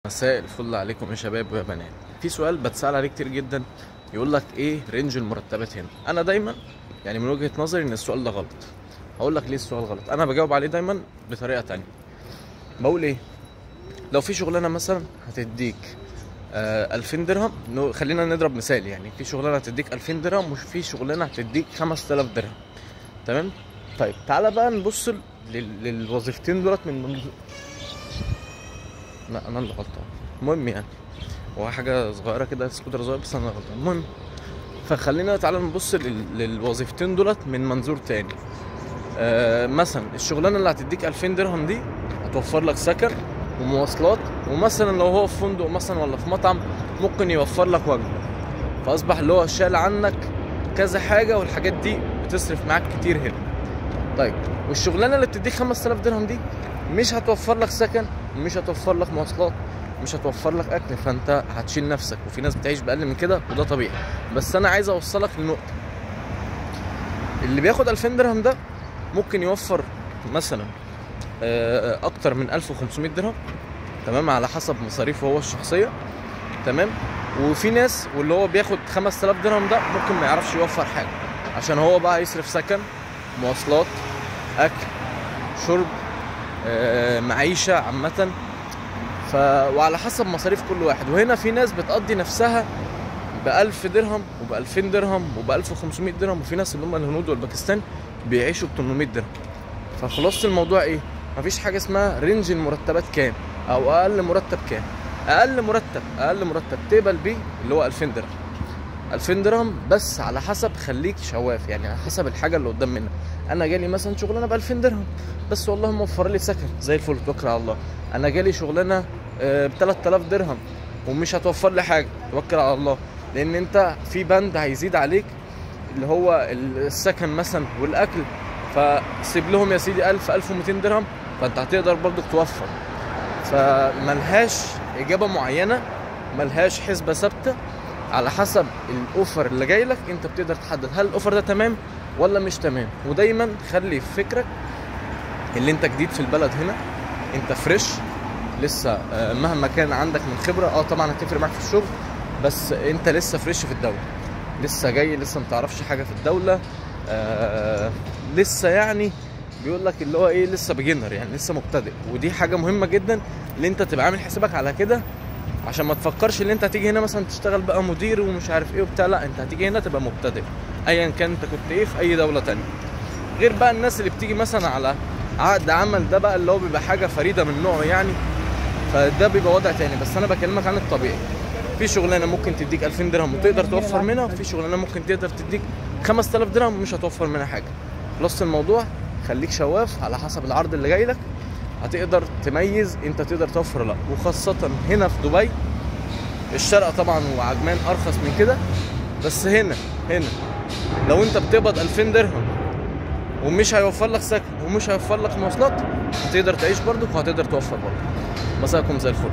مساء الفل عليكم يا شباب ويا بنات. في سؤال بتسأل عليه كتير جدا، يقول لك ايه رينج المرتبات هنا؟ انا دايما يعني من وجهة نظري ان السؤال ده غلط. هقول لك ليه السؤال غلط. انا بجاوب عليه دايما بطريقة تانية. بقول ايه؟ لو في شغلانة مثلا هتديك 2000 درهم، خلينا نضرب مثال. يعني في شغلانة هتديك 2000 درهم وفي شغلانة هتديك 5000 درهم. تمام؟ طيب تعالى بقى نبص للوظيفتين دولت من لا انا اللي غلطان. المهم يعني هو حاجه صغيره كده، سكوتر صغير، بس انا غلطان. المهم فخلينا تعالى نبص للوظيفتين دولت من منظور تاني. مثلا الشغلانه اللي هتديك 2000 درهم دي هتوفر لك سكن ومواصلات، ومثلا لو هو في فندق مثلا ولا في مطعم ممكن يوفر لك وجبه. فاصبح اللي هو شال عنك كذا حاجه، والحاجات دي بتصرف معاك كتير هنا. طيب والشغلانه اللي بتديك 5000 درهم دي مش هتوفر لك سكن، مش هتوفر لك مواصلات، مش هتوفر لك اكل، فانت هتشيل نفسك. وفي ناس بتعيش باقل من كده وده طبيعي. بس انا عايز اوصلك لنقطه، اللي بياخد 2000 درهم ده ممكن يوفر مثلا اكتر من 1500 درهم، تمام، على حسب مصاريفه هو الشخصيه. تمام. وفي ناس واللي هو بياخد 5000 درهم ده ممكن ما يعرفش يوفر حاجه، عشان هو بقى يصرف سكن، مواصلات، اكل، شرب، معيشه عامه. وعلى حسب مصاريف كل واحد. وهنا في ناس بتقضي نفسها ب1000 درهم وب2000 درهم وب1500 درهم، وفي ناس اللي هم الهنود والباكستان بيعيشوا ب800 درهم. فخلاصة الموضوع ايه؟ مفيش حاجه اسمها رينج المرتبات كام او اقل مرتب كام. اقل مرتب تقبل بيه اللي هو 2000 درهم. 2000 درهم بس على حسب، خليك شواف يعني، على حسب الحاجه اللي قدام منك. انا جالي مثلا شغلانه ب 2000 درهم بس والله موفر لي سكن زي الفل، توكل على الله. انا جالي شغلانه ب 3000 درهم ومش هتوفر لي حاجه، توكل على الله. لان انت في بند هيزيد عليك اللي هو السكن مثلا والاكل، فسيب لهم يا سيدي 1000 1200 درهم، فانت هتقدر برضك توفر. فملهاش اجابه معينه، ملهاش حسبه ثابته، على حسب الاوفر اللي جاي لك انت بتقدر تحدد هل الاوفر ده تمام ولا مش تمام. ودايما خلي في فكرك اللي انت جديد في البلد هنا، انت فريش لسه، مهما كان عندك من خبره طبعا هتفرق معاك في الشغل، بس انت لسه فريش في الدوله، لسه جاي، لسه متعرفش حاجه في الدوله، لسه يعني بيقول لك اللي هو ايه، لسه بيجنر يعني، لسه مبتدئ. ودي حاجه مهمه جدا اللي انت تبقى عامل حسابك على كده، عشان ما تفكرش ان انت هتيجي هنا مثلا تشتغل بقى مدير ومش عارف ايه وبتاع. لا، انت هتيجي هنا تبقى مبتدئ ايا كان انت كنت ايه في اي دوله تانية. غير بقى الناس اللي بتيجي مثلا على عقد عمل، ده بقى اللي هو بيبقى حاجه فريده من نوعه يعني، فده بيبقى وضع تاني. بس انا بكلمك عن الطبيعي. في شغلانه ممكن تديك 2000 درهم وتقدر توفر منها، وفي شغلانه ممكن تقدر تديك 5000 درهم ومش هتوفر منها حاجه. خلاص الموضوع خليك شواف على حسب العرض اللي جاي لك، هتقدر تميز انت تقدر توفر ولا لا. وخاصه هنا في دبي، الشارقة طبعا وعجمان ارخص من كده، بس هنا لو انت بتقبض 2000 درهم ومش هيوفر لك سكن ومش هيوفر لك مواصلات، هتقدر تعيش برضك وهتقدر توفر برضك. مساءكم زي الفل.